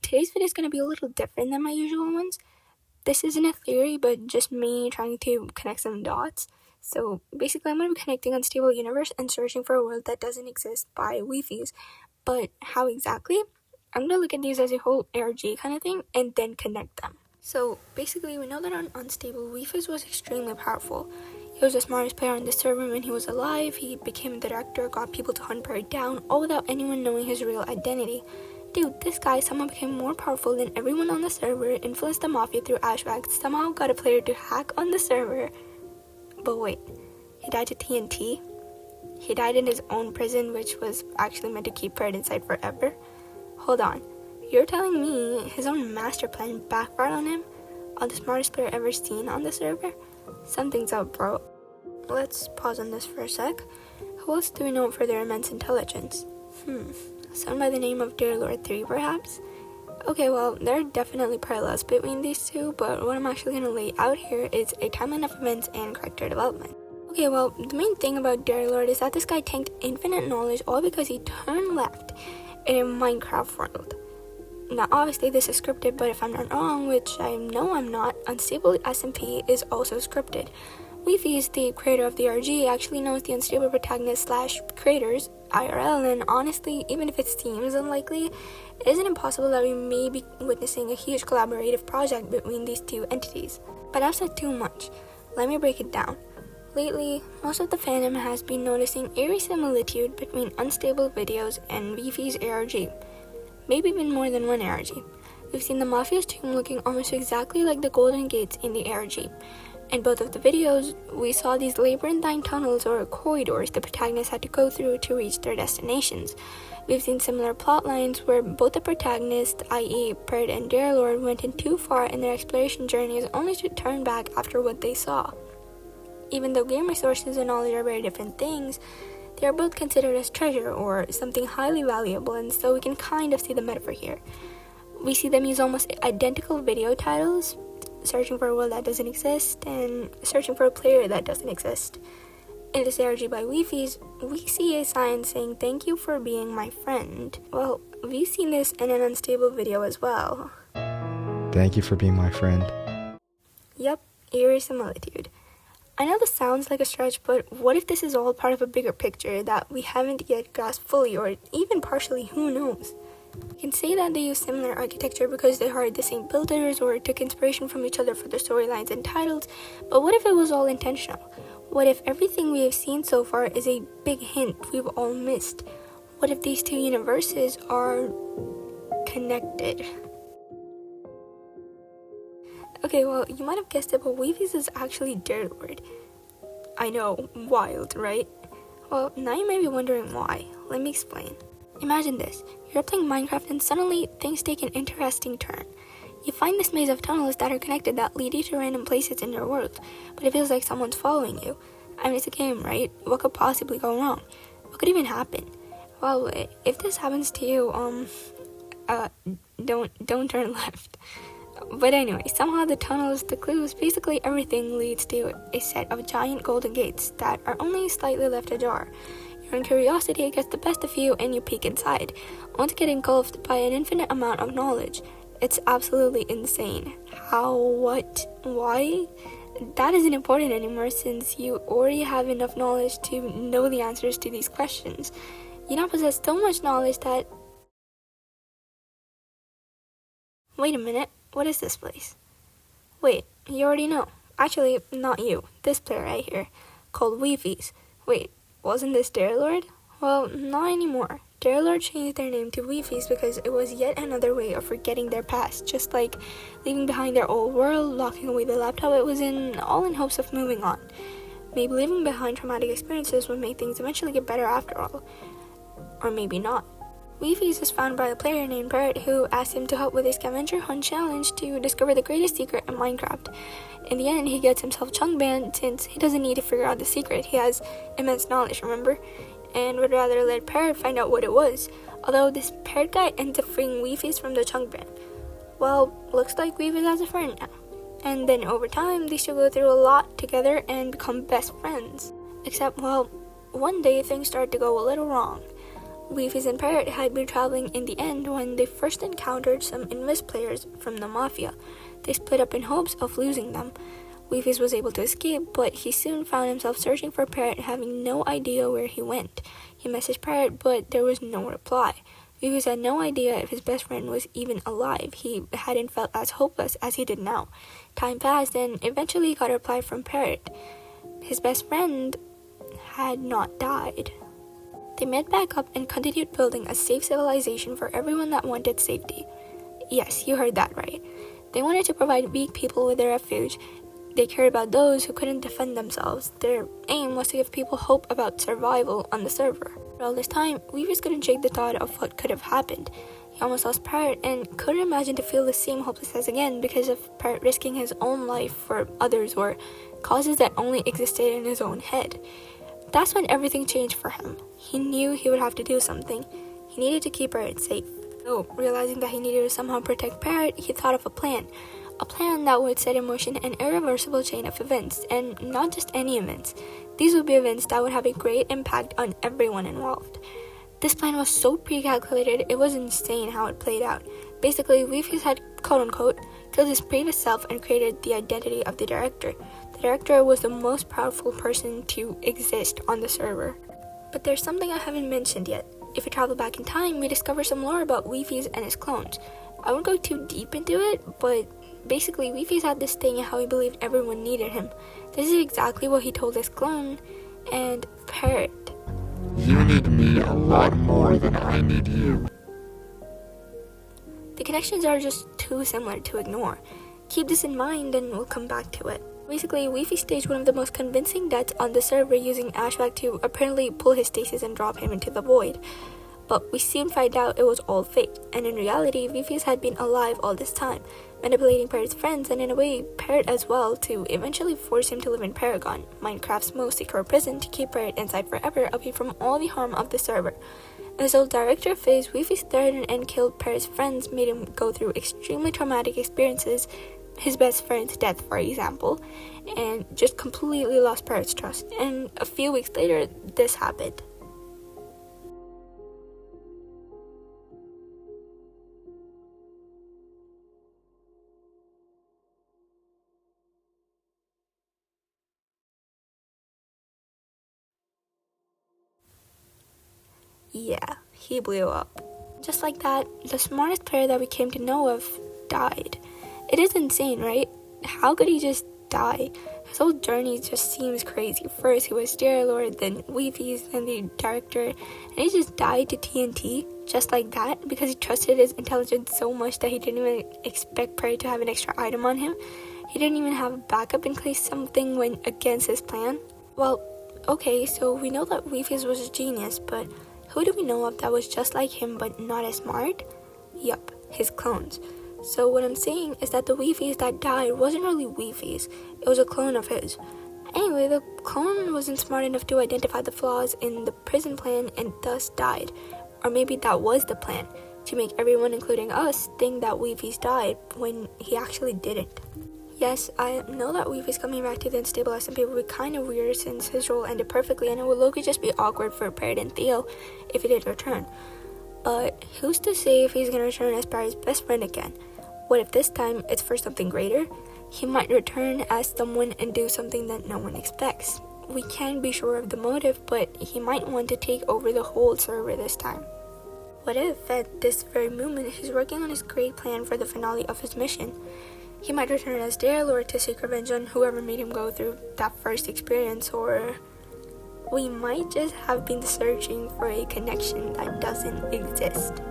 Today's video is going to be a little different than my usual ones. This isn't a theory, but just me trying to connect some dots. So basically, I'm going to be connecting Unstable Universe and searching for a world that doesn't exist by Wifies. But how exactly? I'm going to look at these as a whole ARG kind of thing and then connect them. So basically, we know that on Unstable, Wifies was extremely powerful. He was the smartest player on the server when he was alive. He became the director, got people to hunt Parrot down, all without anyone knowing his real identity. Dude, this guy somehow became more powerful than everyone on the server, influenced the mafia through ashwags, somehow got a player to hack on the server. But wait, he died to TNT? He died in his own prison, which was actually meant to keep Parrot inside forever? Hold on, you're telling me his own master plan backfired on him? On the smartest player ever seen on the server? Something's up, bro. Let's pause on this for a sec. Who else do we know for their immense intelligence? Someone by the name of Deadliest 3, perhaps? Okay, well, there are definitely parallels between these two, but what I'm actually going to lay out here is a timeline of events and character development. Okay, well, the main thing about Deadliest is that this guy tanked infinite knowledge all because he turned left in a Minecraft world. Now, obviously, this is scripted, but if I'm not wrong, which I know I'm not, Unstable SMP is also scripted. Wifies, the creator of the ARG, actually knows the Unstable protagonist / creators IRL, and honestly, even if it seems unlikely, it isn't impossible that we may be witnessing a huge collaborative project between these two entities. But I've said too much. Let me break it down. Lately, most of the fandom has been noticing eerie similitude between Unstable videos and Wifies ARG. Maybe even more than one ARG. We've seen the Mafia's tomb looking almost exactly like the Golden Gates in the ARG. In both of the videos, we saw these labyrinthine tunnels or corridors the protagonists had to go through to reach their destinations. We've seen similar plot lines where both the protagonists, i.e. Parrot and Deadliest, went in too far in their exploration journeys only to turn back after what they saw. Even though game resources and knowledge are very different things, they are both considered as treasure or something highly valuable, and so we can kind of see the metaphor here. We see them use almost identical video titles, searching for a world that doesn't exist, and searching for a player that doesn't exist. In this ARG by Wifies, we see a sign saying, "Thank you for being my friend." Well, we've seen this in an Unstable video as well. Thank you for being my friend. Yep, eerie similitude. I know this sounds like a stretch, but what if this is all part of a bigger picture that we haven't yet grasped fully, or even partially, who knows? You can say that they use similar architecture because they hired the same builders or took inspiration from each other for their storylines and titles, but what if it was all intentional? What if everything we have seen so far is a big hint we've all missed? What if these two universes are connected? Okay, well, you might have guessed it, but Wifies is actually Deadliest. I know, wild, right? Well, now you may be wondering why. Let me explain. Imagine this. You're playing Minecraft and suddenly things take an interesting turn. You find this maze of tunnels that are connected that lead you to random places in your world, but it feels like someone's following you. I mean, it's a game, right? What could possibly go wrong? What could even happen? Well, if this happens to you, don't turn left. But anyway, somehow the tunnels, the clues, basically everything leads to a set of giant golden gates that are only slightly left ajar. Your own curiosity gets the best of you and you peek inside, only to get engulfed by an infinite amount of knowledge. It's absolutely insane. How, what, why? That isn't important anymore since you already have enough knowledge to know the answers to these questions. You now possess so much knowledge that... Wait a minute. What is this place? Wait, you already know. Actually, not you. This player right here, called Wifies. Wait, wasn't this Deadliest? Well, not anymore. Deadliest changed their name to Wifies because it was yet another way of forgetting their past, just like leaving behind their old world, locking away the laptop it was in, all in hopes of moving on. Maybe leaving behind traumatic experiences would make things eventually get better after all. Or maybe not. Wifies is found by a player named Parrot who asked him to help with a scavenger hunt challenge to discover the greatest secret in Minecraft. In the end, he gets himself chunk banned since he doesn't need to figure out the secret. He has immense knowledge, remember? And would rather let Parrot find out what it was. Although this Parrot guy ends up freeing Wifies from the chunk ban. Well, looks like Wifies has a friend now. And then over time, they still go through a lot together and become best friends. Except, well, one day things start to go a little wrong. Wifies and Parrot had been traveling in the end when they first encountered some Invis players from the Mafia. They split up in hopes of losing them. Wifies was able to escape, but he soon found himself searching for Parrot, having no idea where he went. He messaged Parrot, but there was no reply. Wifies had no idea if his best friend was even alive. He hadn't felt as hopeless as he did now. Time passed, and eventually he got a reply from Parrot. His best friend had not died. They met back up and continued building a safe civilization for everyone that wanted safety. Yes, you heard that right. They wanted to provide weak people with a refuge. They cared about those who couldn't defend themselves. Their aim was to give people hope about survival on the server. For all this time, Wifies couldn't shake the thought of what could have happened. He almost lost Parrot and couldn't imagine to feel the same hopelessness again because of Parrot risking his own life for others or causes that only existed in his own head. That's when everything changed for him. He knew he would have to do something. He needed to keep Parrot safe. So, realizing that he needed to somehow protect Parrot, he thought of a plan. A plan that would set in motion an irreversible chain of events, and not just any events. These would be events that would have a great impact on everyone involved. This plan was so pre-calculated, it was insane how it played out. Basically, Wifies had, quote-unquote, killed his previous self and created the identity of the director. The director was the most powerful person to exist on the server. But there's something I haven't mentioned yet. If we travel back in time, we discover some lore about Wifies and his clones. I won't go too deep into it, but basically Wifies had this thing in how he believed everyone needed him. This is exactly what he told his clone and Parrot. You need me a lot more than I need you. The connections are just too similar to ignore. Keep this in mind and we'll come back to it. Basically, Wifies staged one of the most convincing deaths on the server using Ashback to apparently pull his stasis and drop him into the void. But we soon find out it was all fake, and in reality, Wifies had been alive all this time, manipulating Parrot's friends and in a way, Parrot as well, to eventually force him to live in Paragon, Minecraft's most secure prison, to keep Parrot inside forever away from all the harm of the server. In his old director phase, Wifies threatened and killed Parrot's friends, made him go through extremely traumatic experiences, his best friend's death for example, and just completely lost Parrot's trust. And a few weeks later, this happened. Yeah, he blew up. Just like that, the smartest player that we came to know of died. It is insane, right? How could he just die? His whole journey just seems crazy. First he was Lord, then Wifies, then the director, and he just died to TNT just like that because he trusted his intelligence so much that he didn't even expect Parrot to have an extra item on him. He didn't even have a backup in case something went against his plan. Well, okay, so we know that Wifies was a genius, but who do we know of that was just like him but not as smart? Yup, his clones. So what I'm saying is that the Wifies that died wasn't really Wifies, it was a clone of his. Anyway, the clone wasn't smart enough to identify the flaws in the prison plan and thus died. Or maybe that was the plan, to make everyone, including us, think that Wifies died when he actually didn't. Yes, I know that Wifies coming back to the unstable SMP would be kind of weird since his role ended perfectly and it would low-key just be awkward for Parrot and Theo if he did return. But who's to say if he's gonna return as Parrot's best friend again? What if this time it's for something greater? He might return as someone and do something that no one expects. We can't be sure of the motive, but he might want to take over the whole server this time. What if, at this very moment, he's working on his great plan for the finale of his mission? He might return as Lord to seek revenge on whoever made him go through that first experience, or we might just have been searching for a connection that doesn't exist.